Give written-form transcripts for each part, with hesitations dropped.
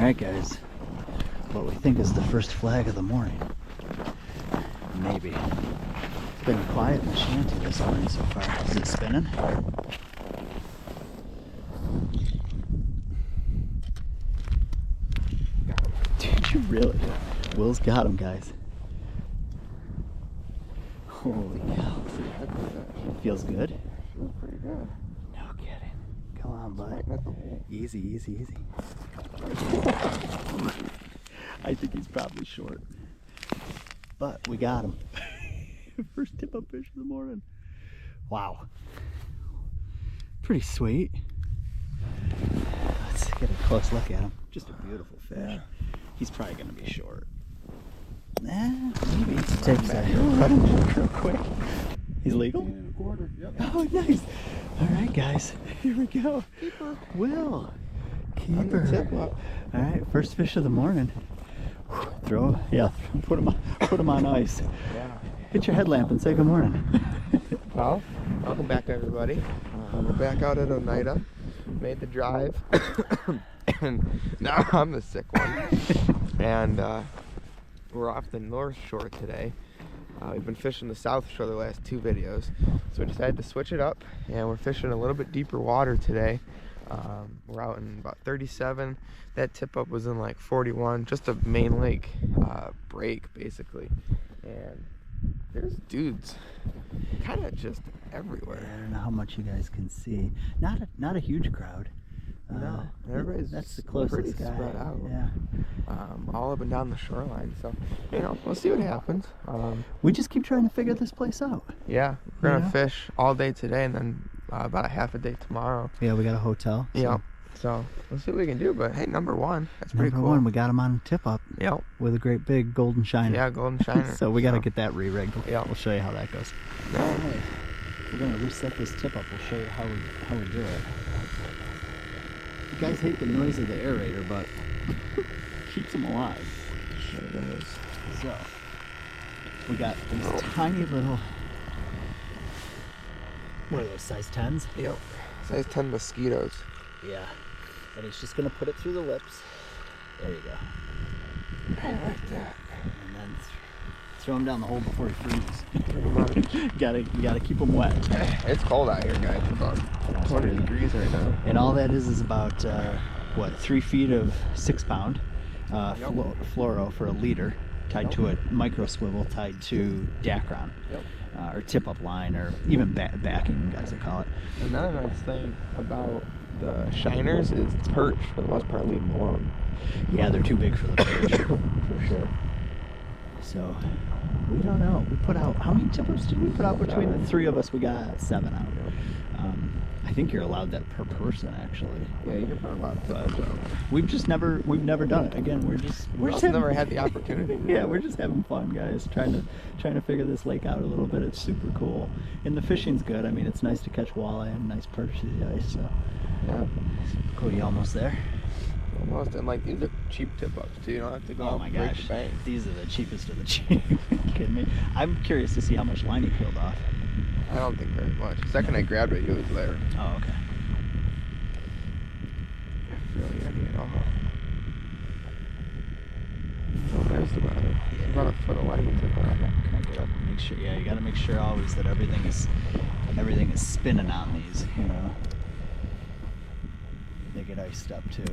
Alright guys, what we think is the first flag of the morning. Maybe. It's been quiet in the shanty this morning so far. Is it spinning? Did you really? Will's got him, guys. Holy cow. Feels good? Feels pretty good. No kidding. Come on, bud. Easy, easy, easy. I think he's probably short. But we got him. First tip up fish of the morning. Wow. Pretty sweet. Let's get a close look at him. Just a beautiful fish. Yeah. He's probably going to be short. Maybe. Takes a real quick. He's legal? Yep. Oh, nice. All right, guys. Here we go. Keeper. Will. Keeper. All right, first fish of the morning. Throw, put him on ice. Yeah. Hit your headlamp and say good morning. Well, welcome back, everybody. We're back out at Oneida. Made the drive, and now I'm the sick one. And we're off the North Shore today. We've been fishing the South Shore the last 2 videos, so we decided to switch it up, and we're fishing a little bit deeper water today. We're out in about 37. That tip up was in like 41, just a main lake break basically, and there's dudes kind of just everywhere. I don't know how much you guys can see. Not a huge crowd. No, everybody's that's the closest guy. Spread out. Yeah. All up and down the shoreline. So, we'll see what happens. We just keep trying to figure this place out. Yeah, we're gonna fish all day today, and then about a half a day tomorrow. Yeah, we got a hotel. Yeah. So we'll see what we can do. But hey, number 1, that's pretty cool. Number 1, we got him on tip up. Yep. With a great big golden shiner. Yeah, golden shiner. So we got to get that re-rigged. Yeah. We'll show you how that goes. Yeah. We're gonna reset this tip up. We'll show you how we do it. You guys hate the noise of the aerator, but keeps them alive. Sure does. So we got these tiny little, what are those, size 10s? Yep. Size 10 mosquitoes. Yeah. And he's just gonna put it through the lips. There you go. I like that. And then throw him down the hole before he freezes. Pretty much. You gotta keep them wet. It's cold out here, guys. It's about 20 degrees right now. And all that is about 3 feet of 6-pound fluoro for a leader, tied to a micro swivel, tied to Dacron, or tip-up line, or even backing, guys would call it. Another nice thing about the shiners is Perch, for the most part, leave them alone. Yeah, they're too big for the Perch, for sure. So, we don't know. We put out, how many tip-ups did we put out between the 3 of us? We got 7 out. I think you're allowed that per person, actually. Yeah, you can put a lot of tip-ups out. We've never done it. Again, we're just never had the opportunity. Yeah, we're just having fun, guys. Trying to figure this lake out a little bit. It's super cool, and the fishing's good. I mean, it's nice to catch walleye and nice perch through the ice. So, yeah, cool. You almost there? Almost. And like, these are cheap tip-ups too. You don't have to go. Oh my gosh, these are the cheapest of the cheap. Are you kidding me? I'm curious to see how much line he peeled off. I don't think very much. The second I grabbed it, he was there. Oh, okay. Really, oh, there's the bottom. Yeah. About a foot of line tip on. Crank it up. Make sure. Yeah, you got to make sure always that everything is spinning on these. You know. They get iced up too.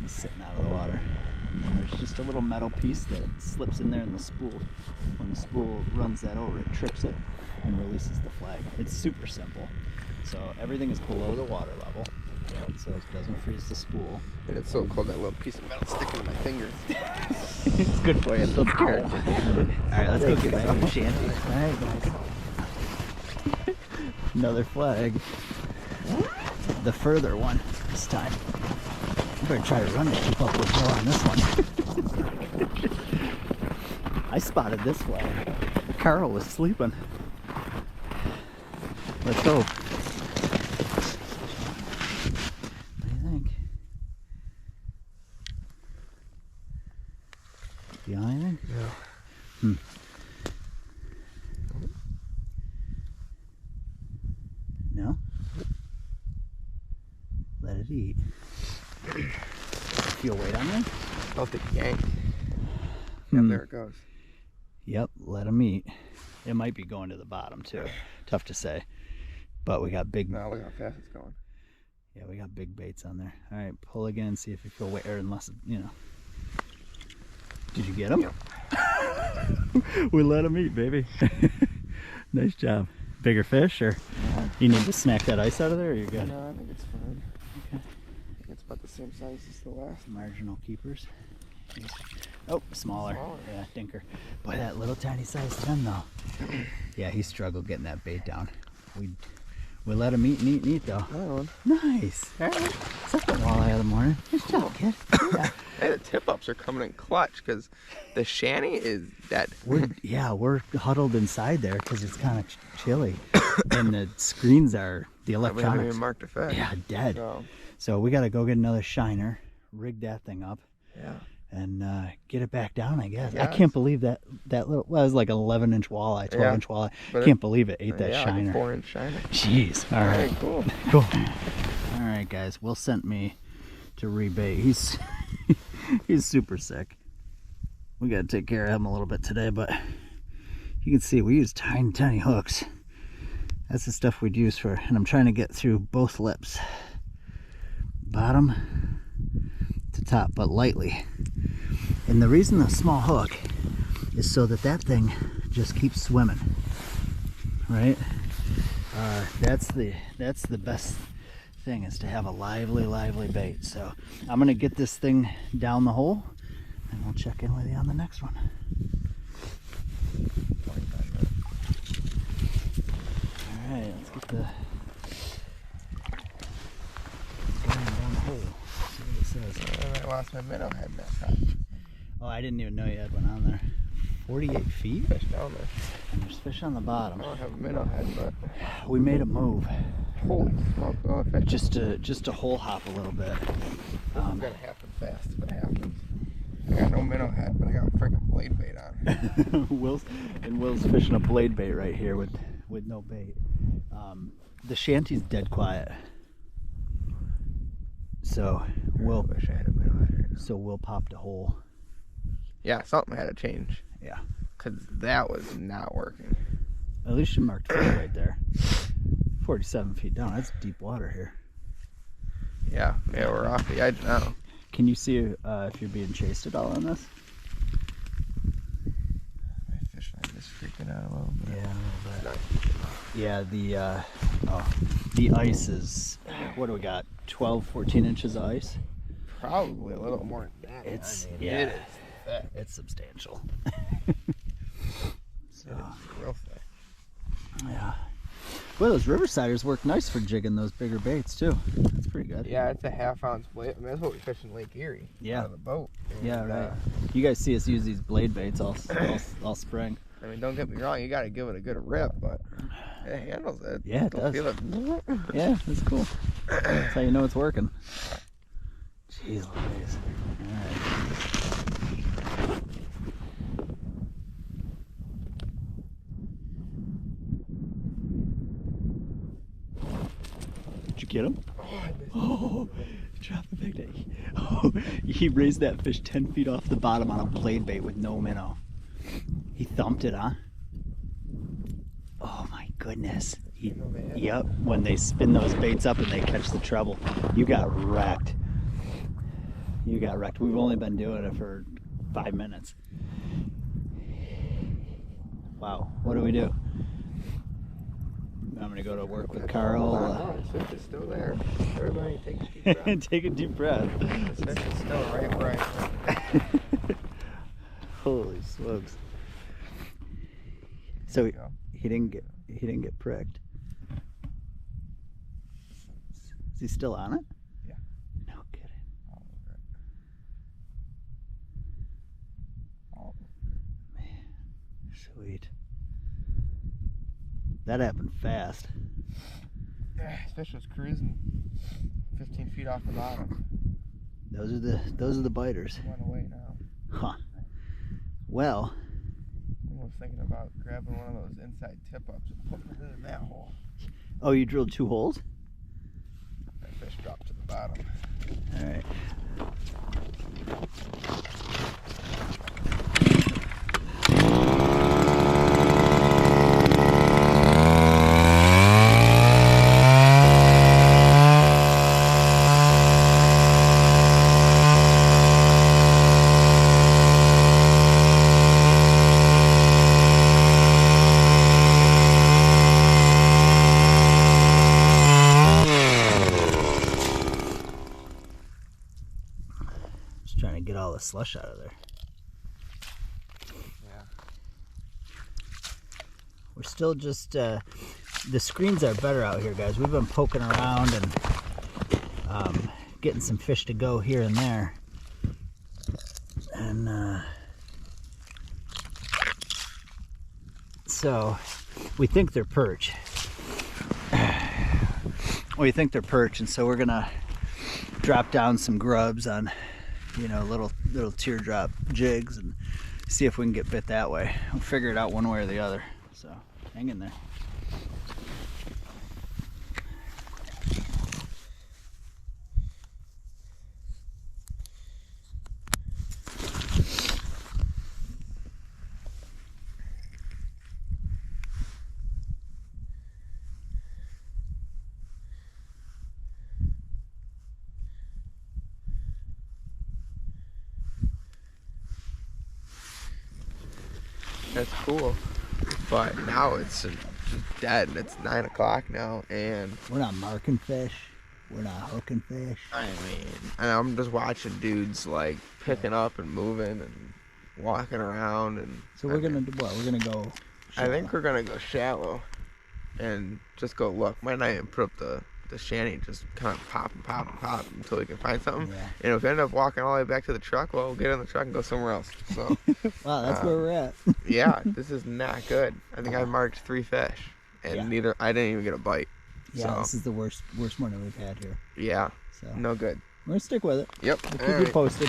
He's sitting out of the water. And then there's just a little metal piece that slips in there in the spool. When the spool runs that over, it trips it and releases the flag. It's super simple. So everything is below the water level, so it doesn't freeze the spool. And it's so cold, that little piece of metal sticking in my fingers. It's good for you. It's Alright, let's go get back to the shanty. Alright, guys. Another flag. The further one this time. I better try to run it, keep up with Joe on this one. I spotted this flag. Carl was sleeping. Let's go. What do you think? You on anything? Yeah. No? Let it eat. Feel weight on there? Felt it yank. And there it goes. Yep, let him eat. It might be going to the bottom too. Tough to say. But we got big. Now look how fast it's going. Yeah, we got big baits on there. All right, pull again and see if you feel weight, or unless, you know. Did you get him? Yep. We let him eat, baby. Nice job. Bigger fish, or you need to smack that ice out of there, or you're good? No, I think it's fine. Okay. I think it's about the same size as the last. Marginal keepers. Oh, smaller. Yeah, dinker. Boy, that little tiny size fin though. Yeah, he struggled getting that bait down. We let him eat and eat and eat though. Another one. Nice. All right. Second walleye of the morning. Good job, kid. Yeah. Hey, the tip-ups are coming in clutch because the shanty is dead. We're huddled inside there because it's kind of chilly, and the screens are the electronics. We haven't even marked a fish. Yeah, dead. So we got to go get another shiner, rig that thing up. Yeah. And get it back down, I guess. Yes. I can't believe that little, well, it was like an 11-inch walleye, 12-inch walleye. Can't believe it ate that shiner. Like a 4-inch shiner. Jeez. All right. Cool. Cool. All right, guys. Will sent me to rebait. He's super sick. We got to take care of him a little bit today, but you can see we use tiny, tiny hooks. That's the stuff we'd use for, and I'm trying to get through both lips. Bottom to top, but lightly. And the reason the small hook is so that thing just keeps swimming, right? That's the best thing, is to have a lively bait. So I'm gonna get this thing down the hole, and we'll check in with you on the next one. All right, let's get the down the hole. See what it says. I lost my minnow head in that cut. Oh, I didn't even know you had one on there. 48 feet? Fish down there. And there's fish on the bottom. I don't have a minnow head, but We made a move. holy smoke! Oh, fish. Just to hole hop a little bit. It's gonna happen fast if it happens. I got no minnow head, but I got a freaking blade bait on. Will's fishing a blade bait right here with no bait. The shanty's dead quiet. So I wish I had a minnow head right now. So Will popped a hole. Yeah, something had to change. Yeah. Cause that was not working. At least you marked fish right there. 47 feet down. That's deep water here. Yeah, we're off the edge now. Can you see if you're being chased at all on this? My fish line is freaking out a little bit. Yeah, a little bit. Yeah, the ice is, what do we got? 12, 14 inches of ice? Probably a little more than that. It is thick. It's substantial. So, It is real thick. yeah. Well, those Riversiders work nice for jigging those bigger baits too. That's pretty good. Yeah, it's a half-ounce blade. I mean, that's what we fish in Lake Erie. Yeah. Out of the boat. And, Yeah, right. You guys see us use these blade baits all spring. I mean, don't get me wrong. You got to give it a good rip, but it handles it. Yeah, it Don't does. feel it. Yeah, that's cool. That's how you know it's working. Jeez Louise. Alright. Did you get him? Oh, drop the big day. Oh, he raised that fish 10 feet off the bottom on a blade bait with no minnow. He thumped it, huh? Oh my goodness. Yep, when they spin those baits up and they catch the treble, you got wrecked. You got wrecked. We've only been doing it for 5 minutes. Wow, what do we do? I'm gonna go to work with Carl. The fish is still there. Everybody take a deep breath. Take a deep breath. The fish is still right where I Holy smokes! So he didn't get pricked. Is he still on it? Yeah. No kidding. All over it. All over it. Man, sweet. That happened fast. Yeah, this fish was cruising 15 feet off the bottom. Those are the biters. It went away now. Huh. Well. I was thinking about grabbing one of those inside tip-ups and putting it in that hole. Oh, you drilled 2 holes? That fish dropped to the bottom. All right. Trying to get all the slush out of there. Yeah. We're still just, the screens are better out here, guys. We've been poking around and getting some fish to go here and there. And so we think they're perch. And so we're gonna drop down some grubs on, you know, little teardrop jigs and see if we can get bit that way. We'll figure it out one way or the other. So hang in there. That's cool. But now it's just dead. It's 9 o'clock now, and We're not marking fish. We're not hooking fish. I mean, and I'm just watching dudes like picking up and moving and walking around. And So we're gonna do what? We're gonna go. I think we're gonna go shallow and just go look. Might not even put up the shanty, just kind of pop until we can find something. Yeah. And if we end up walking all the way back to the truck, well, we'll get in the truck and go somewhere else. So Wow, that's where we're at. yeah, this is not good. I think I marked 3 fish, and Yeah. I didn't even get a bite. Yeah, So, this is the worst morning we've had here. yeah, So no good. we're gonna stick with it. Yep. We'll keep All you right. posted.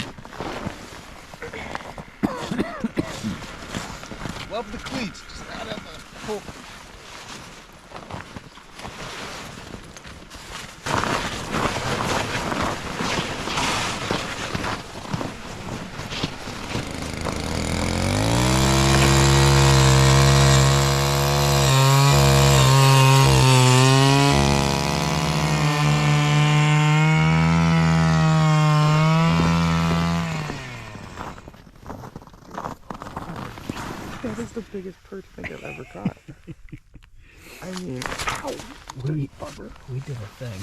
Love the cleats, just not at the pool. That is the biggest perch I think I've ever caught. I mean, ow! We did a thing.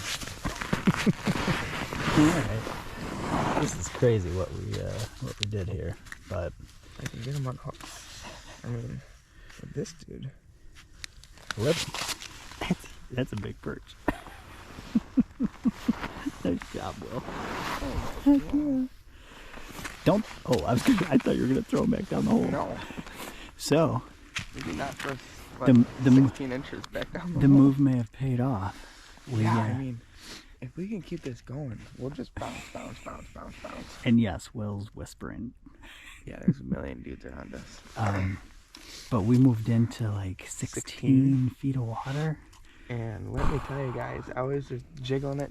All right. This is crazy what we did here, but I can get him on hook. I mean, with this dude. that's a big perch. Nice job, Will. Don't. Oh, I thought you were gonna throw him back down the hole. No, So maybe not for The- the- 16 inches back down the move may have paid off. I mean, if we can keep this going, we'll just bounce. And yes, Will's whispering. Yeah, there's a million dudes around us. But we moved into like 16 feet of water. And let me tell you guys, I was just jiggling it,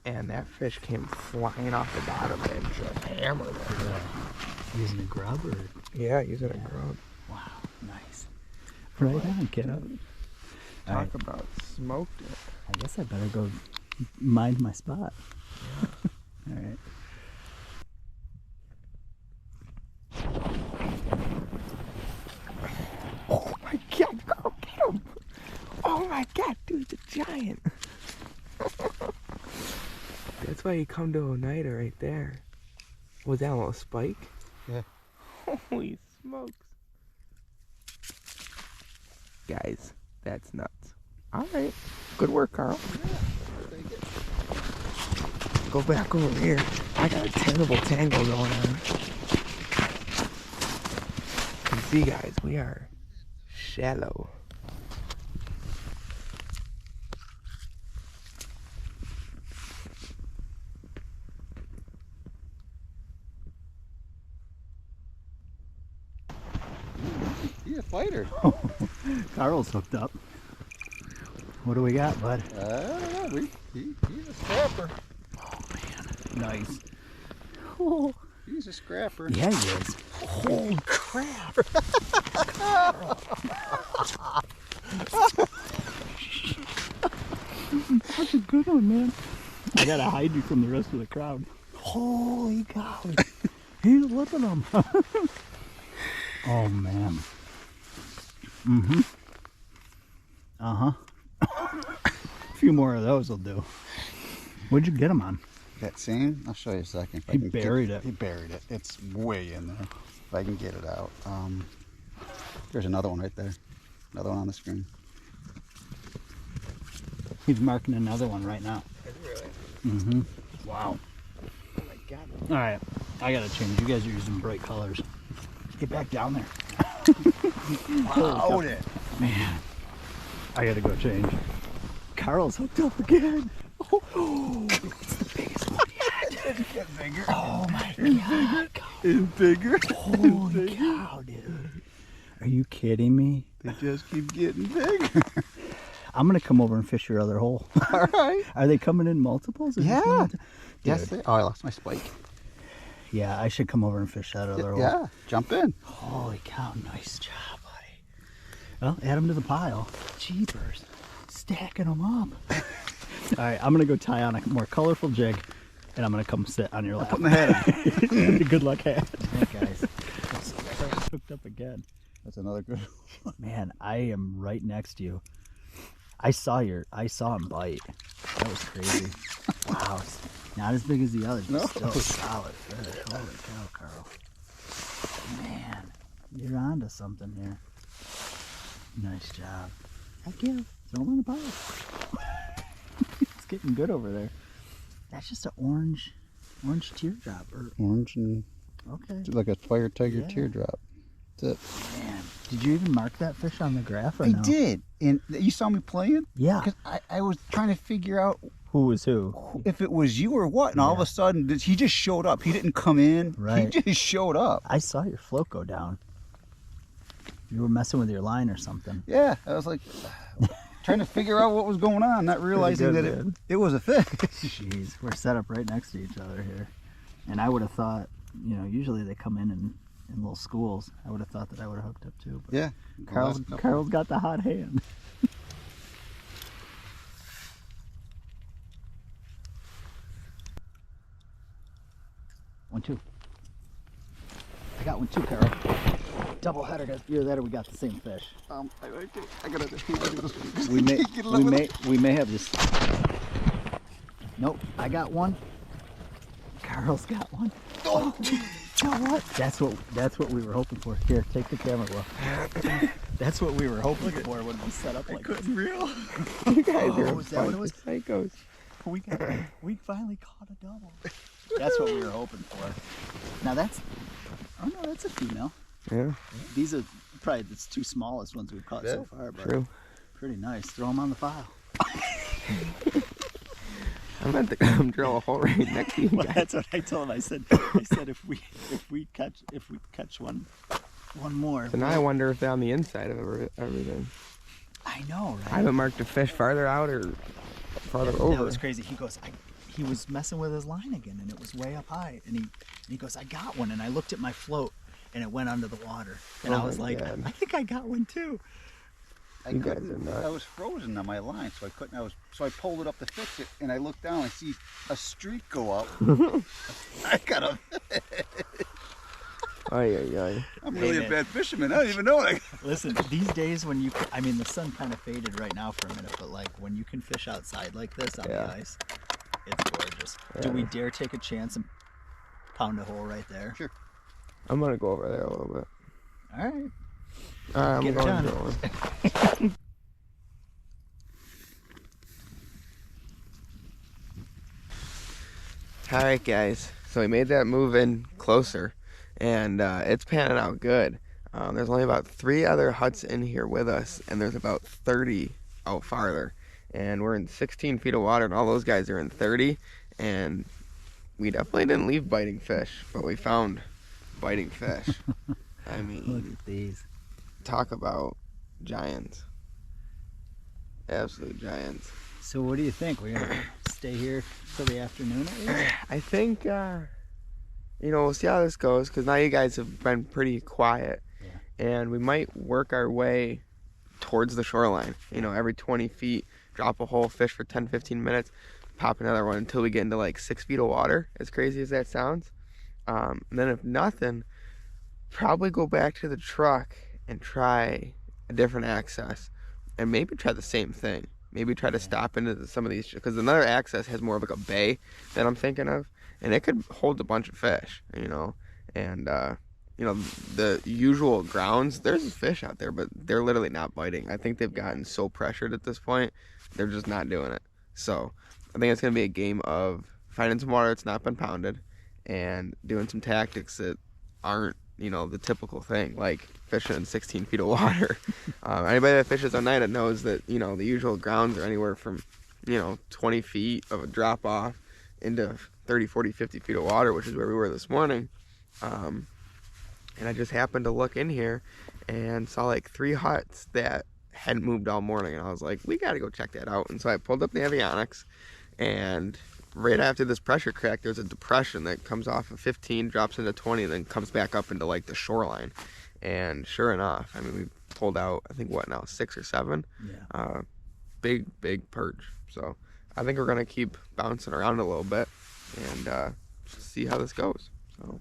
and that fish came flying off the bottom and just hammered it. Using a grub or? Yeah, using a grub. Wow, nice. Right on, kiddo. Talk about smoked it. I guess I better go mind my spot. All right. Oh my God, go get him! Oh my God, dude, it's a giant. That's why you come to Oneida right there. Was that a little spike? Yeah. Holy smokes. Guys, that's nuts. All right. Good work, Carl. Go back over here. I got a terrible tangle going on. You see, guys, we are shallow. He's a fighter. Carl's hooked up. What do we got, bud? I don't know. He's a scrapper. Oh man, nice. Oh. He's a scrapper. Yeah, he is. Holy crap! That's a good one, man. I gotta hide you from the rest of the crowd. Holy cow! He's lifting them. Oh man. Mm-hmm. Uh-huh. A few more of those will do. What'd you get them on? That same? I'll show you a second. If I He can buried it. He buried it. It's way in there. If I can get it out. There's another one right there. Another one on the screen. He's marking another one right now. Really? Wow. Oh my God. All right, I gotta change. You guys are using bright colors. Get back down there. Hold it. Man, I gotta go change. Carl's hooked up again. Oh, it's the biggest one yet. It's getting bigger. Oh my God. It's bigger. Holy cow, dude. Are you kidding me? They just keep getting bigger. I'm gonna come over and fish your other hole. All right. Are they coming in multiples? Or just Yeah. one? Yes. Dude. Oh, I lost my spike. Yeah, I should come over and fish that other hole. Yeah. Jump in. Holy cow, nice job, buddy. Well, add them to the pile. Jeepers. Stacking them up. All right, I'm going to go tie on a more colorful jig, and I'm going to come sit on your lap. Put my head on. Good luck, hat. Yeah, guys. Hooked up again. That's another good one. Man, I am right next to you. I saw him bite. That was crazy. Wow. Not as big as the others, but No. still solid fish. Holy cow, Carl. Man, you're onto something here. Nice job. Heck yeah. Throw him on the pile. It's getting good over there. That's just an orange teardrop. Orange and Okay. like a fire tiger Yeah. teardrop. That's it. Man, did you even mark that fish on the graph or I no? did. And you saw me playing? Yeah. Because I was trying to figure out Who was who? if it was you or what. And all of Yeah. a sudden, he just showed up. He didn't come in. Right. He just showed up. I saw your float go down. You were messing with your line or something. Yeah. I was like, trying to figure out what was going on, not realizing good, that man. it was a fish. Jeez, we're set up right next to each other here. And I would have thought, usually they come in little schools. I would have thought that I would have hooked up too. But Yeah. Carl's got the hot hand. One, two. I got one too, Carl. Double header. Either that or we got the same fish. I gotta do this. We may have this. Nope, I got one. Carl's got one. Oh, you know what? That's what we were hoping for. Here, take the camera, Will. That's what we were hoping for when we set up like this. Reel. You guys Oh, are is that what it was? psychos. We finally caught a double. That's what we were hoping for. Now that's a female. Yeah, These are probably the two smallest ones we've caught so far, but true. pretty nice. Throw them on the file. I'm about to come drill a hole right next to you Well, guys. that's what I told him. I said if we catch one more. So now I wonder if they're on the inside of everything. I know, right? I haven't marked a fish farther out or farther over. That was crazy. He goes, he was messing with his line again, and it was way up high. And he goes, I got one. And I looked at my float, and it went under the water. And Oh I was my like, God. I think I got one too. I You guys couldn't. are nuts. I was frozen on my line, so I couldn't. So I pulled it up to fix it, and I looked down. I see a streak go up. I got a. Ay, ay, ay. I'm Hey, really a man. bad fisherman. I don't even know what I. Listen, these days when the sun kind of faded right now for a minute, but like when you can fish outside like this on Yeah. the ice, it's gorgeous. Do Yeah. we dare take a chance and pound a hole right there? Sure. I'm gonna go over there a little bit. All right. I'm Get it going done. drilling. Alright guys, so we made that move in closer and it's panning out good. There's only about 3 other huts in here with us and there's about 30 out farther. And we're in 16 feet of water and all those guys are in 30 and we definitely didn't leave biting fish, but we found biting fish. I Look mean, at these. talk about giants. Absolute giants. So what do you think? We're gonna stay here till the afternoon at least? I think, we'll see how this goes because now you guys have been pretty quiet. Yeah. And we might work our way towards the shoreline. Every 20 feet, drop a hole, fish for 10, 15 minutes, pop another one until we get into like 6 feet of water, as crazy as that sounds. And then if nothing, probably go back to the truck and try a different access and maybe try the same thing. maybe try to stop into some of these, because another access has more of like a bay that I'm thinking of, and it could hold a bunch of fish, you know. And you know, the usual grounds, there's fish out there, but they're literally not biting. I think they've gotten so pressured at this point, they're just not doing it. So I think it's gonna be a game of finding some water that's not been pounded and doing some tactics that aren't, you know, the typical thing, like fishing in 16 feet of water. Anybody that fishes Oneida knows that, you know, the usual grounds are anywhere from, you know, 20 feet of a drop off into 30, 40, 50 feet of water, which is where we were this morning. And I just happened to look in here and saw like 3 huts that hadn't moved all morning, and I was like, we gotta go check that out. And so I pulled up the avionics, and right after this pressure crack, there's a depression that comes off of 15, drops into 20, and then comes back up into like the shoreline. And sure enough, I mean, we pulled out, I think, what now, 6 or 7? Yeah. Big perch. So I think we're gonna keep bouncing around a little bit and just see how this goes. So.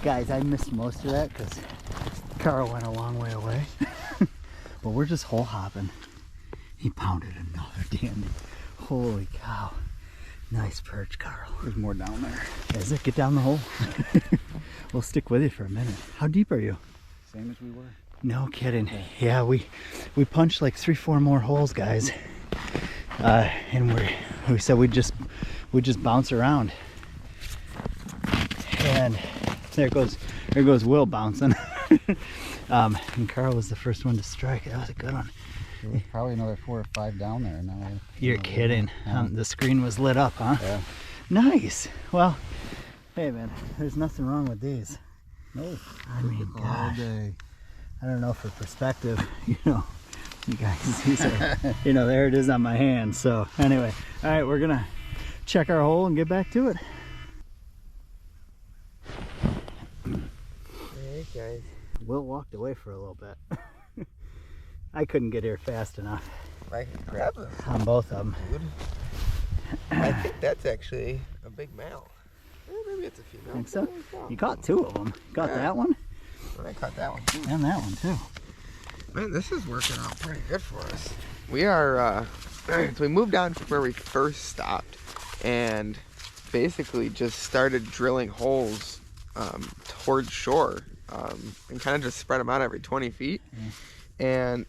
Guys, I missed most of that because Carl went a long way away. But we're just hole hopping. He pounded another dandy. Holy cow. Nice perch, Carl. There's more down there. Is it? Get down the hole. We'll stick with you for a minute. How deep are you? Same as we were. No kidding. Yeah, we punched like 3-4 more holes, guys. And we said we'd just bounce around. And there goes Will bouncing. And Carl was the first one to strike. That was a good one. There was probably another 4 or 5 down there. Now you're kidding. The screen was lit up, huh? Yeah. Nice. Well, hey man, there's nothing wrong with these. No. I mean, all gosh. day. I don't know, for perspective, you know, you guys, these are, you know, there it is on my hand. So anyway, all right, we're gonna check our hole and get back to it. Hey guys. Will walked away for a little bit. I couldn't get here fast enough I can grab them, on both of them. dude. I think that's actually a big male. Maybe it's a female. Think so? You caught 2 of them. You got that one? And I caught that one too. And that one too. Man, this is working out pretty good for us. We are, so we moved down from where we first stopped and basically just started drilling holes towards shore and kind of just spread them out every 20 feet. And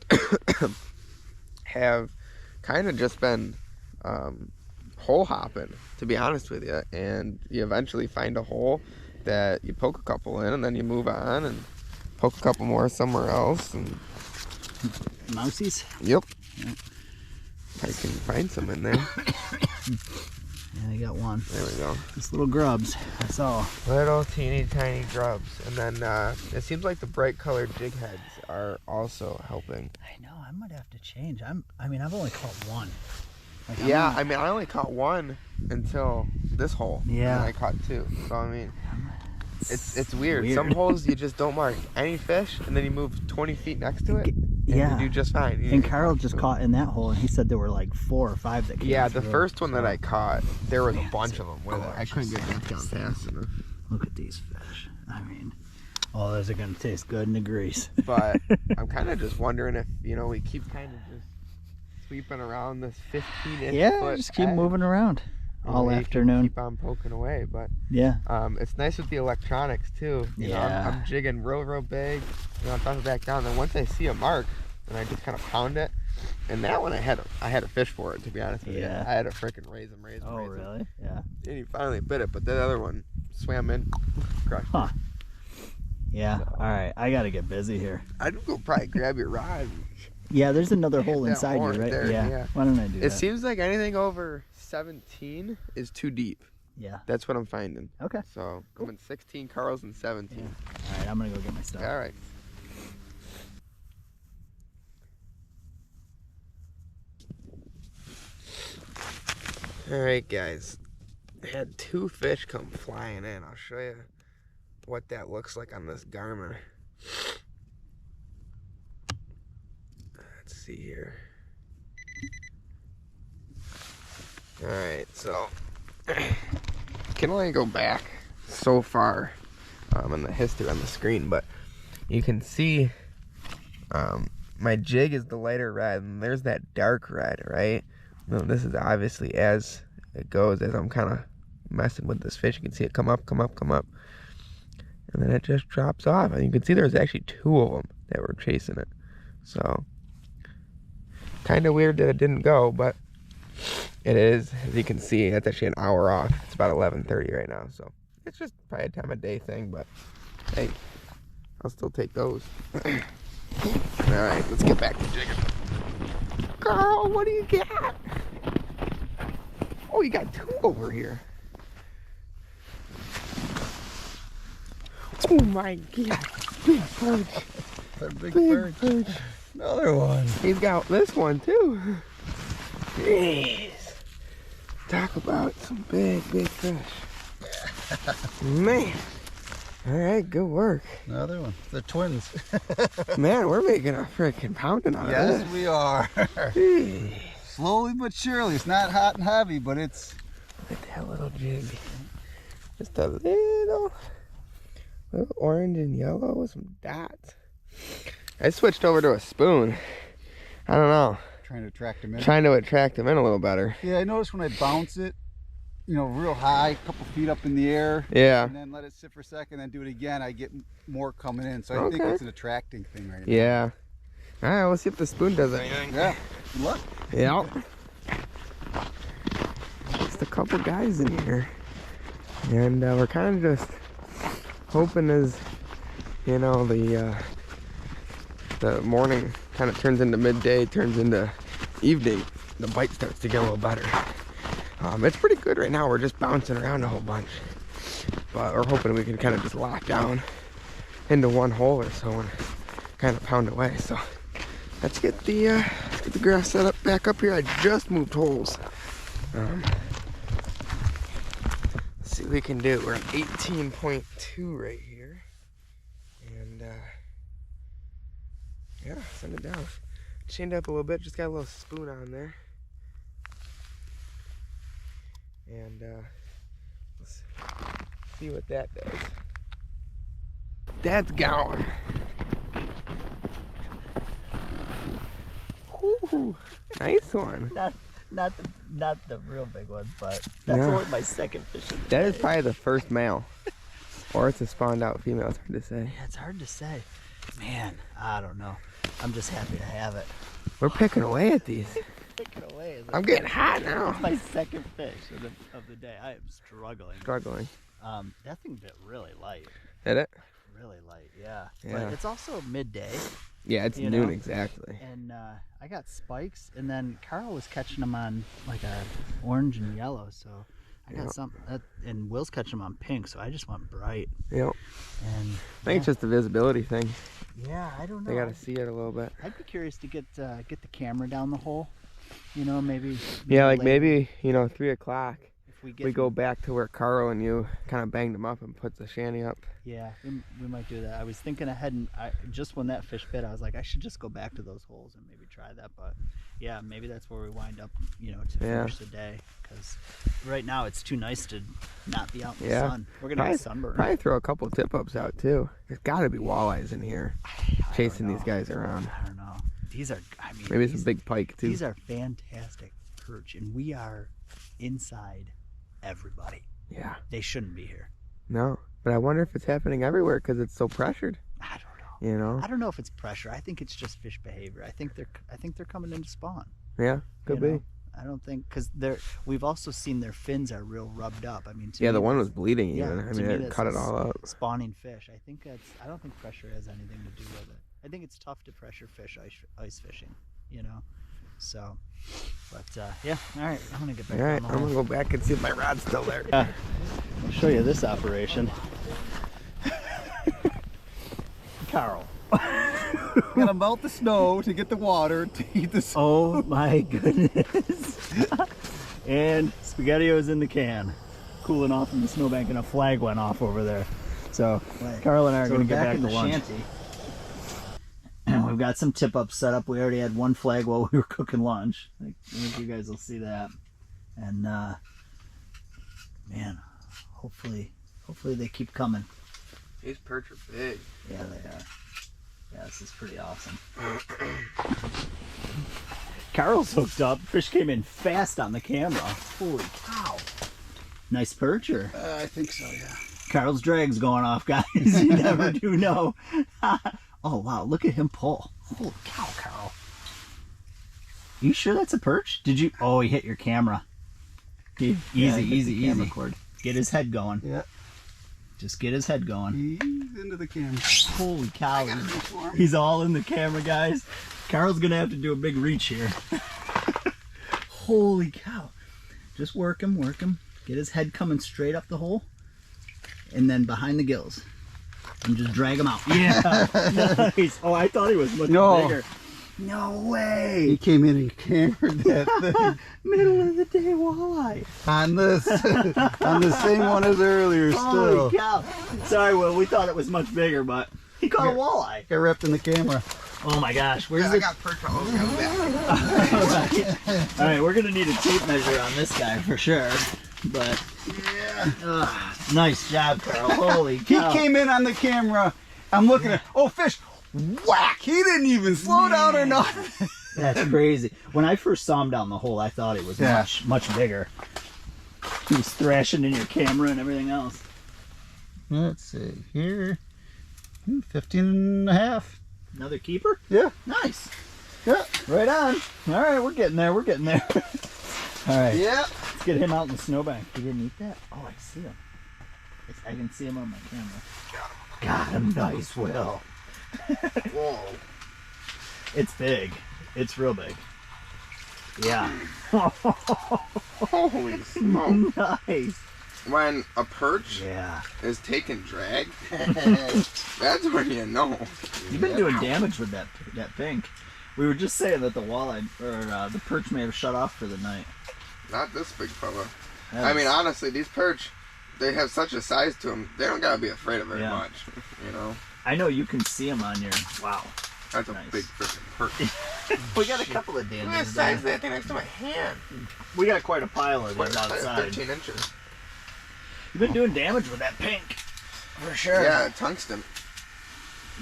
have kind of just been hole hopping, to be honest with you. And you eventually find a hole that you poke a couple in, and then you move on and poke a couple more somewhere else. And Mousies? yep, Yep. I can find some in there. Yeah, I got one. There we go. Just little grubs. That's all. Little teeny tiny grubs. And then it seems like the bright colored jig heads are also helping. I know. I might have to change. I mean, I've only caught 1. Like, Yeah, not- I mean, I only caught 1 until this hole. Yeah. And I caught 2. So I mean, it's weird. weird. Some holes you just don't mark any fish, and then you move 20 feet next to it, and Yeah. you do just fine. You And get Carl caught. just caught in that hole, and he said there were like 4 or 5 that came Yeah, the through. first one that So, I caught, there was a Man, bunch it's of them with it. I couldn't get back down fast enough. Look at these fish. I mean, oh, those are gonna taste good in the grease. But I'm kind of just wondering if, you know, we keep kind of just sweeping around this 15-inch Yeah, foot just keep edge. moving around all We can afternoon. Keep on poking away, but Yeah. it's nice with the electronics too. You know, Yeah. I'm jigging real big. You know, I'm dropping back down. Then once I see a mark, then I just kind of pound it. And that one I had a fish for it, to be honest with you. Yeah. I had to freaking raise him. Oh, really? Yeah. And he finally bit it, but that other one swam in, crushed Huh. it. Yeah. So- All right. I gotta get busy here. I'd go probably grab your rod. Yeah, there's another hole that inside you, horn right? there, yeah. yeah. Why don't I do It that? seems like anything over 17 is too deep. Yeah. That's what I'm finding. Okay. So Cool. I'm in 16 Carls and 17. Yeah. All right. I'm gonna go get my stuff. All right. All right, guys. I had 2 fish come flying in. I'll show you what that looks like on this garmer. Let's see here. All right, so can only go back so far in the history on the screen, but you can see my jig is the lighter red, and there's that dark red, right? No, this is obviously as it goes, as I'm kind of messing with this fish. You can see it come up, come up, come up, and then it just drops off. And you can see there's actually 2 of them that were chasing it. So kind of weird that it didn't go, but it is. As you can see, that's actually an hour off. It's about 11:30 right now, so it's just probably a time of day thing, but hey, I'll still take those. All right, let's get back to jigging. Girl, what do you got? Oh, you got 2 over here. Oh my God, big perch. A big Big perch. Another one. He's got this one too. Jeez. Talk about some big fish. Man. All right, good work. Another one. They're twins. Man, we're making a freaking pounding out of this. Yes, we are. Jeez. Slowly but surely. It's not hot and heavy, but it's... Look at that little jig. Just a little orange and yellow with some dots. I switched over to a spoon. I don't know. Trying to attract them in. Trying to attract them in a little better. Yeah, I noticed when I bounce it, you know, real high, a couple feet up in the air. Yeah. And then let it sit for a second, then do it again, I get more coming in. So I think it's an attracting thing right now. Yeah. All right, we'll see if the spoon does anything. Yeah. Good luck. Yeah. Just a couple guys in here. And we're kind of just hoping as, you know, the morning kind of turns into midday, turns into evening, the bite starts to get a little better. It's pretty good right now. We're just bouncing around a whole bunch, but we're hoping we can kind of just lock down into one hole or so and kind of pound away. So let's get the grass set up back up here. I just moved holes. Let's see what we can do. We're at 18.2 right here, and yeah, send it down. Chained up a little bit. Just got a little spoon on there. And let's see what that does. That's going. Ooh, nice one. Not the real big ones, but that's Yeah. only my second fish. That is probably the first male, or it's a spawned out female. It's hard to say. Yeah, it's hard to say. Man, I don't know. I'm just happy to have it. We're picking away at these. Picking away. I'm getting hot now. It's my second fish of the day. I am struggling. Struggling. That thing bit really light. Did it? Really light, yeah. Yeah. But it's also midday. Yeah, it's You noon know? exactly. And I got spikes, and then Carl was catching them on like a orange and yellow, so I got some. And Will's catching them on pink, so I just went bright. Yep. And I think it's just a visibility thing. yeah, I don't know. They gotta see it a little bit. I'd be curious to get the camera down the hole. You know, maybe. Yeah, like later, maybe, you know, 3 o'clock. if we get. We go back to where Carl and you kind of banged them up and put the shanty up. Yeah, we might do that. I was thinking ahead, and just when that fish bit, I was like, I should just go back to those holes and maybe try that. But yeah, maybe that's where we wind up, you know, to finish the day. Because right now it's too nice to not be out in the sun. We're gonna be sunburned. Probably throw a couple tip ups out too. There's got to be walleyes in here chasing these guys around. I don't know. These are, I mean, Maybe some big pike too. These are fantastic perch, and we are inside everybody. Yeah. They shouldn't be here. No, but I wonder if it's happening everywhere because it's so pressured. I don't know. You know? I don't know if it's pressure. I think it's just fish behavior. I think they're coming in to spawn. Yeah, could You be. know? I don't think, because we've also seen their fins are real rubbed up. I mean, to Yeah, me, the one was bleeding yeah, even. I to mean, me it that's cut it a all out. spawning fish. I don't think pressure has anything to do with it. I think it's tough to pressure fish ice fishing, you know. So, but yeah, all right, I'm gonna get back All right, on the I'm hole. gonna go back and see if my rod's still there. Yeah, I'll show you this operation. Carl. Gotta melt the snow to get the water to heat the snow. Oh my goodness. And SpaghettiOs in the can, cooling off in the snowbank, and a flag went off over there. So Carl and I are going to get back to lunch. We've got some tip-ups set up. We already had one flag while we were cooking lunch. I think you guys will see that. And man, hopefully Hopefully they keep coming. These perch are big. Yeah, they are. Yeah, this is pretty awesome. Carl's hooked up. Fish came in fast on the camera. Holy cow. Nice perch, or? I think so, yeah. Carl's drag's going off, guys. You never do know. Oh, wow. Look at him pull. Holy cow, Carl. You sure that's a perch? Did you? Oh, he hit your camera. Easy. Cord. Get his head going. Yeah. Just get his head going. He's into the camera. Holy cow. He's all in the camera, guys. Carl's going to have to do a big reach here. Holy cow. Just work him. Get his head coming straight up the hole. And then behind the gills. And just drag him out. Yeah. Nice. Oh, I thought he was much bigger. No way. He came in and cambered that thing. Middle of the day walleye. On this, on the same one as earlier still. Holy cow. Sorry, Will, we thought it was much bigger, but he caught a walleye. Got ripped in the camera. Oh my gosh, where's I the... got perch all over my back. Alright, we're gonna need a tape measure on this guy for sure. But, Yeah. nice job, Carl. Holy He cow. came in on the camera. I'm looking at, oh, fish. Whack! He didn't even slow down or nothing. That's crazy. When I first saw him down the hole, I thought he was much bigger. He was thrashing in your camera and everything else. Let's see here. 15 and a half. Another keeper? Yeah. Nice. Yeah. Right on. All right, we're getting there. All right. Yeah. Let's get him out in the snowbank. He didn't eat that? Oh, I see him. I can see him on my camera. Got him. Nice, Will. Whoa. It's big. It's real big. Yeah. Holy smoke. Nice. When a perch Yeah. is taking drag, that's when you know. You've been doing damage with that pink. We were just saying that the walleye, or the perch may have shut off for the night. Not this big fella. That I mean, is- honestly, these perch, they have such a size to them, they don't gotta be afraid of very much, you know? I know you can see them on your... Wow. That's a Nice. big freaking perch. We got a couple of Look at the dandies. size of that thing next to my hand. We got quite a pile of them It's outside. 13 inches. You've been doing damage with that pink. For sure. Yeah, tungsten.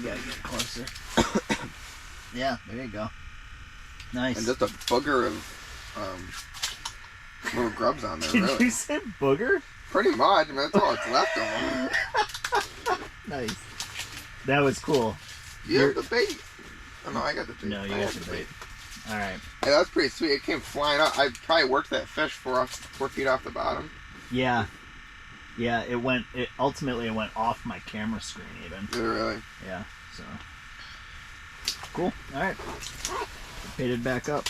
You gotta get closer. Yeah, there you go. Nice. And just a booger of little grubs on there, Did really. you say booger? Pretty much. I mean, that's all that's left of them. Nice. That was cool. You have the bait. Oh, no, I got the bait. No, you I got have the bait. All right. Hey, that was pretty sweet. It came flying up. I probably worked that fish 4 feet off the bottom. Yeah. Yeah, it ultimately went off my camera screen even. Did it really? Yeah, so. Cool. All right. Baited back up.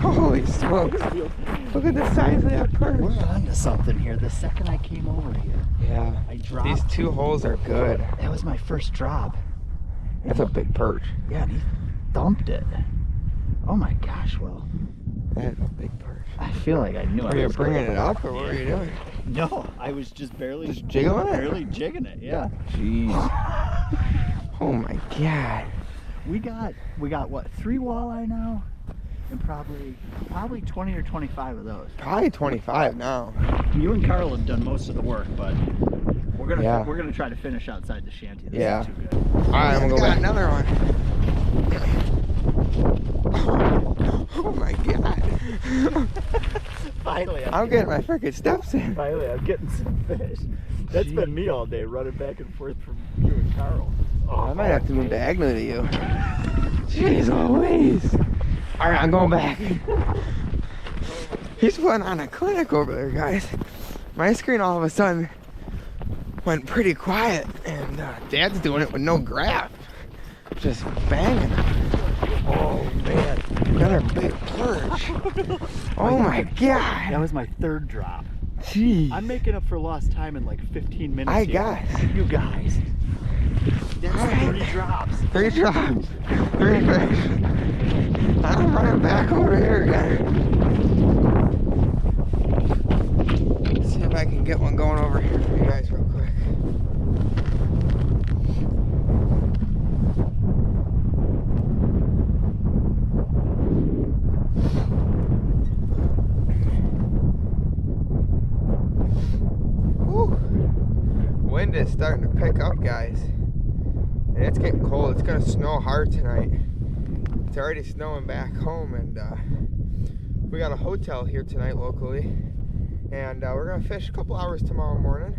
Holy smokes. Look at the size of that perch. We're onto something here. The second I came over here, Yeah. I dropped. These 2 holes are good. That was my first drop. That's a big perch. Yeah, and he thumped it. Oh my gosh, Will. That's a big perch. I feel like I knew Are I you was bringing gonna- it up or what are you doing? No, I was just barely jiggling it? Barely jigging it, yeah. Jeez. Oh my god. We got what, 3 walleye now? And probably 20 or 25 of those. Probably 25 now. You and Carl have done most of the work, but we're gonna Yeah. try to finish outside the shanty. This Yeah. is too good. Alright, I'm gonna go back. Another one. Oh my god. Finally, I'm getting my freaking steps in. Finally, I'm getting some fish. That's been me all day, running back and forth from you and Carl. Oh, I might have to move diagonally to you. Jeez Louise. Alright, I'm going back. He's putting on a clinic over there, guys. My screen all of a sudden went pretty quiet, and Dad's doing it with no grab. Just banging. Oh man, Another big perch. Oh my god. that was my 3rd drop. Jeez. I'm making up for lost time in like 15 minutes. I here. guess. You guys. That's Alright. 3 drops. 3 drops. 3 fish. I'm running back over here again. See if I can get one going over here for you guys real quick. starting to pick up, guys. And it's getting cold. It's gonna snow hard tonight. It's already snowing back home, and we got a hotel here tonight locally. And we're gonna fish a couple hours tomorrow morning.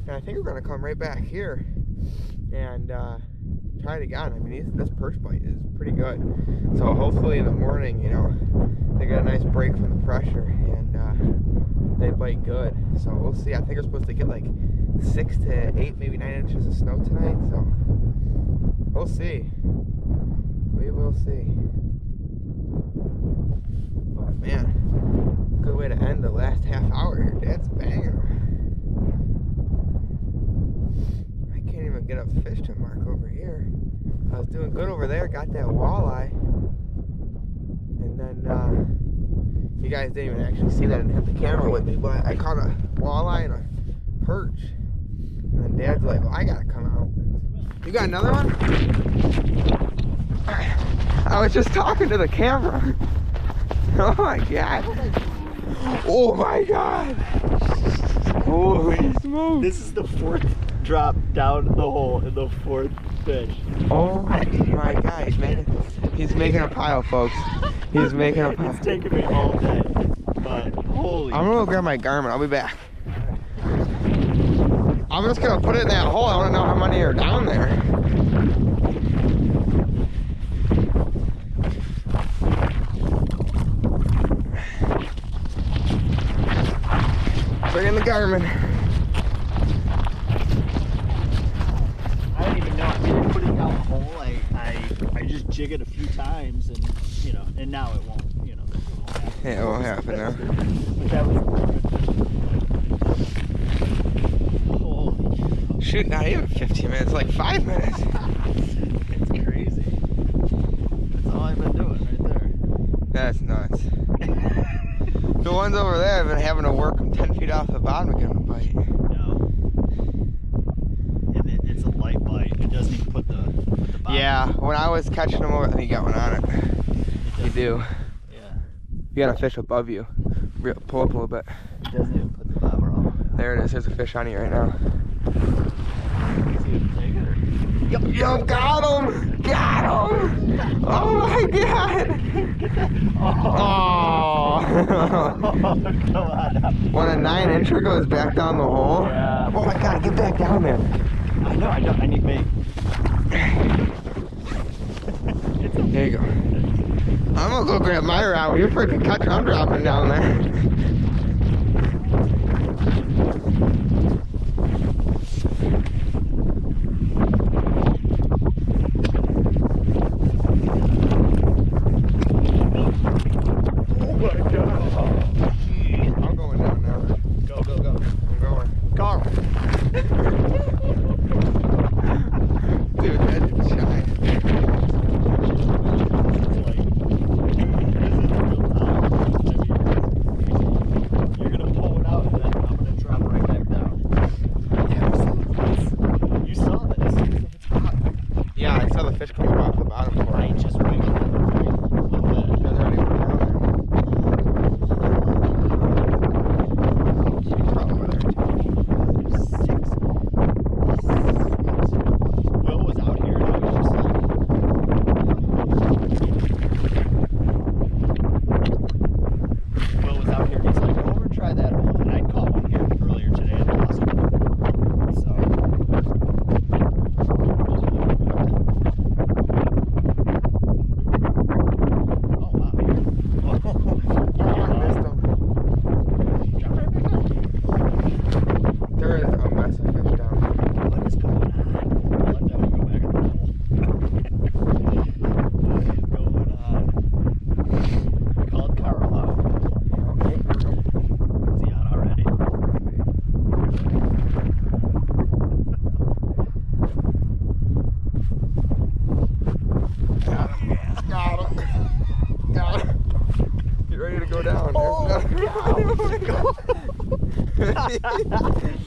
And I think we're gonna come right back here and try it again. I mean, this perch bite is pretty good. So hopefully in the morning, you know, they get a nice break from the pressure and they bite good. So we'll see. I think we're supposed to get like 6 to 8, maybe 9 inches of snow tonight. So we'll see. We will see. But man, good way to end the last half hour here. Dad's banging them. I can't even get a fish to mark over here. I was doing good over there, got that walleye. And then, you guys didn't even actually see that and hit the camera with me, but I caught a walleye and a perch. And then Dad's like, well, I gotta come out. You got another one? I was just talking to the camera. Oh my god. Oh my god. Holy smokes. This is the 4th drop down the hole in the 4th fish. Oh my god, he's making a pile, folks. He's making a pile. It's taking me all day, but holy. I'm gonna go grab my Garmin. I'll be back. I'm just gonna put it in that hole. I wanna know how many are down there. Bring in the Garmin. I don't even know. I mean, putting down the hole, I just jig it a few times, and you know, and now it won't. You know, it won't happen. Yeah, it won't happen now. But that was holy. Shoot, not even 15 minutes, like 5 minutes. It's crazy. That's all I've been doing right there. That's nuts. The ones over there, I've been having to work them 10 feet off the bottom to get them to bite. No. And it's a light bite. It doesn't even put the bottom. Yeah, when I was catching them over, I think you got one on it. You do. Yeah. You got a fish above you. Pull up a little bit. It doesn't even put the bobber on. There it is. There's a fish on you right now. Yep. Yo, got him! Got him! Oh my god! Oh! Come on. When a 9-incher goes back down the hole. Yeah. Oh my god, get back down there. I know, I need bait. There you go. I'm gonna go grab my route. You're freaking catcher. I'm dropping down there.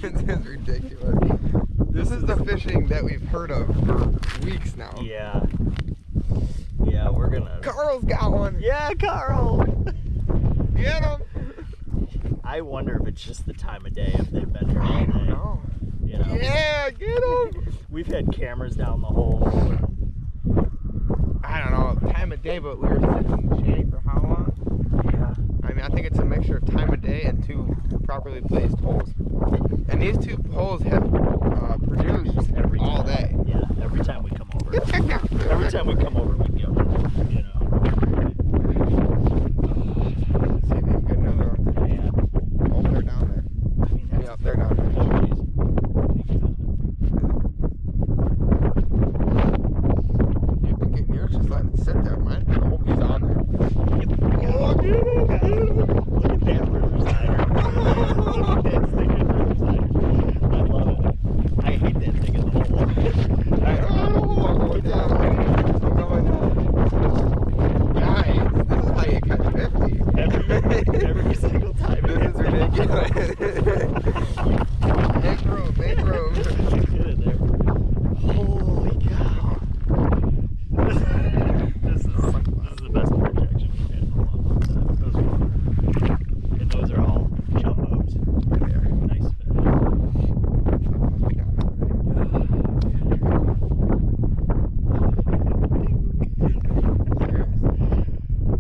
This is ridiculous. This is the fishing that we've heard of for weeks now. Yeah. Yeah, we're gonna... Carl's got one! Yeah, Carl! Get him! I wonder if it's just the time of day, if they've been here all day. No. You know? Yeah, get him! We've had cameras down the hole. I don't know, time of day, but we were sitting in the shanty for how long? Yeah. I mean, I think it's a mixture of time of day and 2 properly placed holes. And these 2 holes have produced Every all time. day. Yeah, every time we come over. Every time we come over, we get one, you know. See if you can get another one. Yeah. Oh, they're down there. I mean, that's Yep, they're down there. Oh, jeez. You've been getting yours, just letting it sit there. Mine, oh, he's on there. Oh, look at that riverside. Look at that stinking riverside. I love it. I hate that thing in the hole. I'm going down. I'm going down. Guys, this is how you catch 50. Every single time. This is ridiculous. Make room, make room. Get in there. Holy cow. This is the best projection we've had in a long time. Those are fun. And those are all jumbos. Nice fish.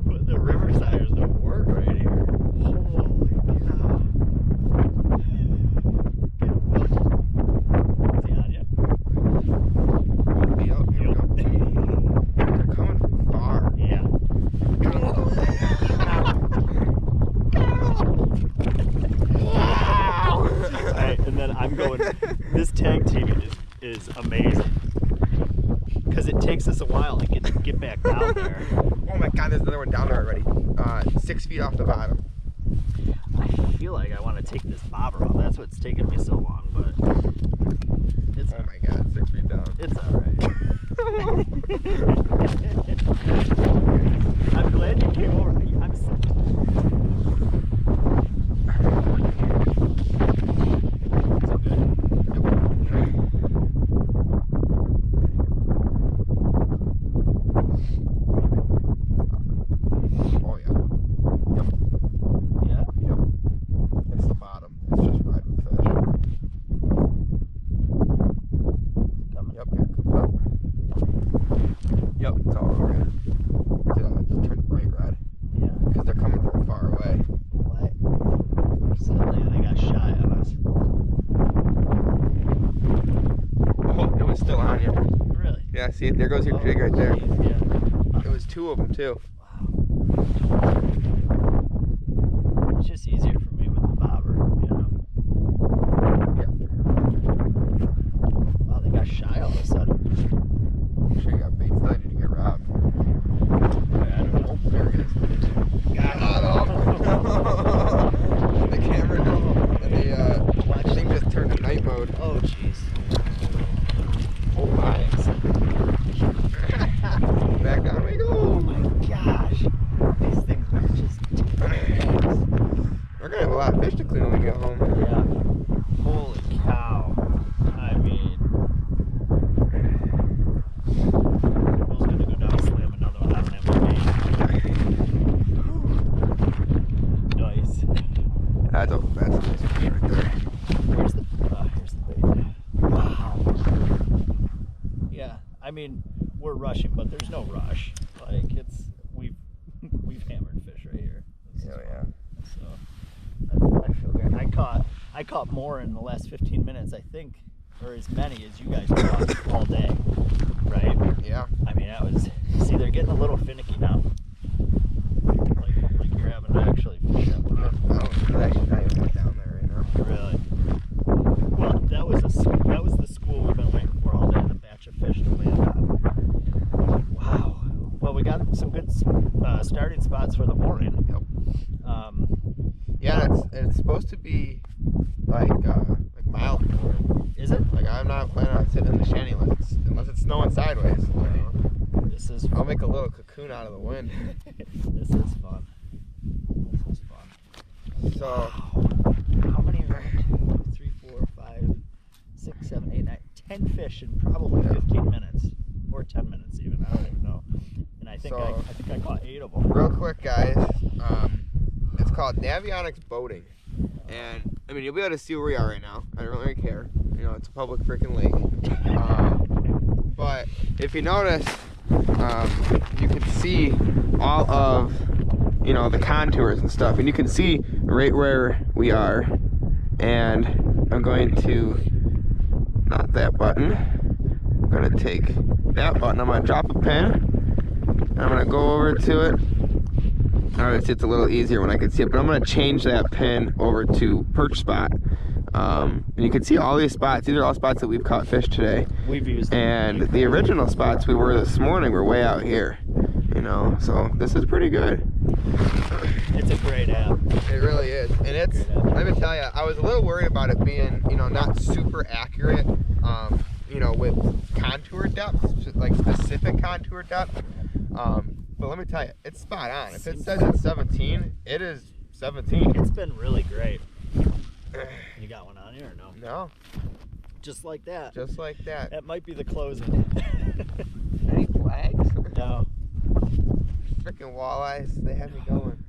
But the riverside is the work right here. Holy cow. Is he on yet? Here we go. They're coming from far. Yeah. Alright, and then I'm going, this tag teaming is amazing. Because it takes us a while to get back down there. Oh my god, there's another one down there already. 6 feet off the bottom. I feel like I want to take this bobber off. That's what's taking me so long, but it's Oh my god, 6 feet down. it's alright. I'm glad you came over. I'm so... Is it good? Oh yeah. Yep. Yeah? Yep. It's the bottom. It's just right with fish. Coming. Yep, here it comes up. Yep, it's all over here. Just turn bright red. Yeah. Because they're coming from far away. What? Suddenly they got shy on us. Oh, it was still on you. Really? Yeah, see, there goes your jig right there. Geez, yeah. It was 2 of them too. It's just easier for me with the bobber, you know. Yeah. Wow, they got shy all of a sudden. I'm sure you got bait still. Did you get robbed? I don't know. Oh, there it is. Got him! The camera and the thing just turned to night mode. Oh, jeez. Oh my. Back down we Oh go. my gosh. These things are just tiny. We're gonna have a lot of fish to clean when we get home. Yeah. Holy cow. I mean, Will's gonna go down and slam another one. I don't have any bait. Nice. That's a nice fish right there. Here's the bait. Wow. Yeah, I mean, we're rushing, but there's no rush. Like we've hammered fish right here. Yeah. So I feel great. I caught more in the last 15 minutes, I think, or as many as you guys caught all day, right? Yeah. I mean, that was. See, they're getting a little finicky now. Like you're having to actually fish that one up. I actually not even went down there right now. Really? Well, that was the school we've been waiting for all day. The batch of fish to land on. Wow. Well, we got some good starting spots for the morning. Yep. Yeah, it's supposed to be like mild. Is it? Like I'm not planning on sitting in the shanty unless it's snowing sideways. This is. I'll make a little cocoon out of the wind. This is fun. This is fun. So How many are 2, 3, 4, 5, 6, 7, 8, 9, 10 fish in probably 15 minutes. Or 10 minutes even. I don't even know. And I think I caught 8 of them. real quick, guys, it's called Navionics Boating, and I mean you'll be able to see where we are right now. I don't really care. You know, it's a public freaking lake. But if you notice, you can see all of, you know, the contours and stuff, and you can see right where we are. And I'm going to, not that button, I'm going to take that button, I'm going to drop a pin, and I'm going to go over to it. Obviously it's a little easier when I can see it, but I'm going to change that pin over to perch spot. And you can see all these spots. These are all spots that we've caught fish today. We've used and the original spots we were this morning were way out here, you know, so this is pretty good. It's a great app. It really is. And it's, let me tell you, I was a little worried about it being, you know, not super accurate, you know, with contour depth, like specific contour depth. But let me tell you, it's spot on. If it says it's 17, it is 17. It's been really great. You got one on here or no? No. Just like that. Just like that. That might be the closing. Any flags? No. Freaking walleyes, they have me going.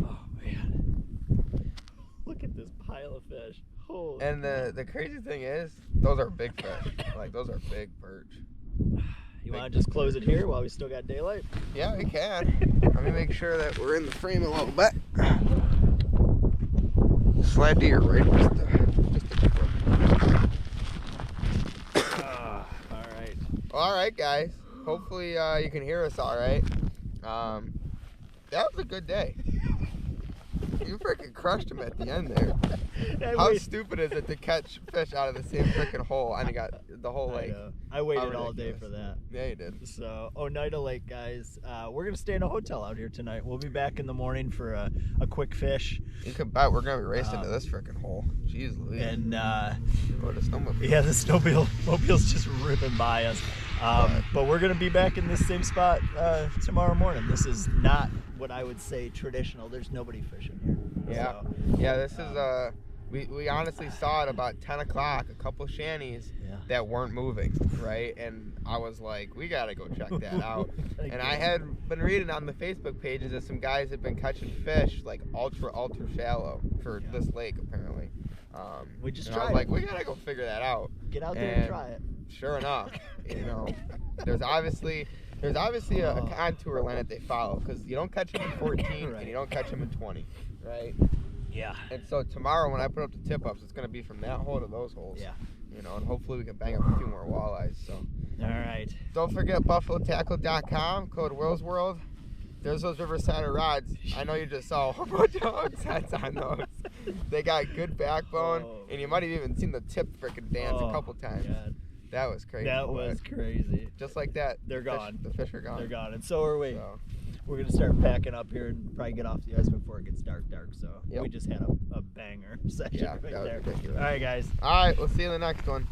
Oh man. Look at this pile of fish. Holy. And the crazy thing is, those are big fish. Like, those are big perch. You want to just close it here while we still got daylight? Yeah, we can. Let me make sure that we're in the frame a little bit. Slide to your right. All right. All right, guys. Hopefully you can hear us all right. That was a good day. You freaking crushed him at the end there. How stupid is it to catch fish out of the same freaking hole and you got the whole lake? I waited all day for that. Yeah, you did. So, Oneida Lake, guys. We're going to stay in a hotel out here tonight. We'll be back in the morning for a quick fish. You can bet we're going to be racing to this freaking hole. Jeez Louise. And, or the snowmobile. yeah, the snowmobile's just ripping by us. But we're going to be back in this same spot tomorrow morning. This is not what I would say traditional. There's nobody fishing here. Yeah. So, yeah, this is, we honestly saw at about 10 o'clock a couple shanties that weren't moving, right? And I was like, we got to go check that out. And I had been reading on the Facebook pages that some guys had been catching fish like ultra shallow for this lake apparently. We just tried. tried I was like, we got to go figure that out. Get out there and try it. Sure enough, you know, there's obviously a contour line that they follow, because you don't catch them in 14 Right. and you don't catch them in 20, right? Yeah. And so tomorrow when I put up the tip-ups, it's going to be from that hole to those holes. Yeah. You know, and hopefully we can bang up a few more walleyes. So All right. don't forget buffalotackle.com, code WillsWorld. There's those Riverside rods. I know you just saw a whole bunch of hook sets on those. They got good backbone, and you might have even seen the tip frickin' dance a couple times. God. That was crazy. That was crazy. Just like that. They're gone. The fish are gone. They're gone, and so are we. So, We're gonna start packing up here and probably get off the ice before it gets dark. So Yep. we just had a banger session yeah, right that was there. ridiculous. All right, guys. All right, we'll see you in the next one.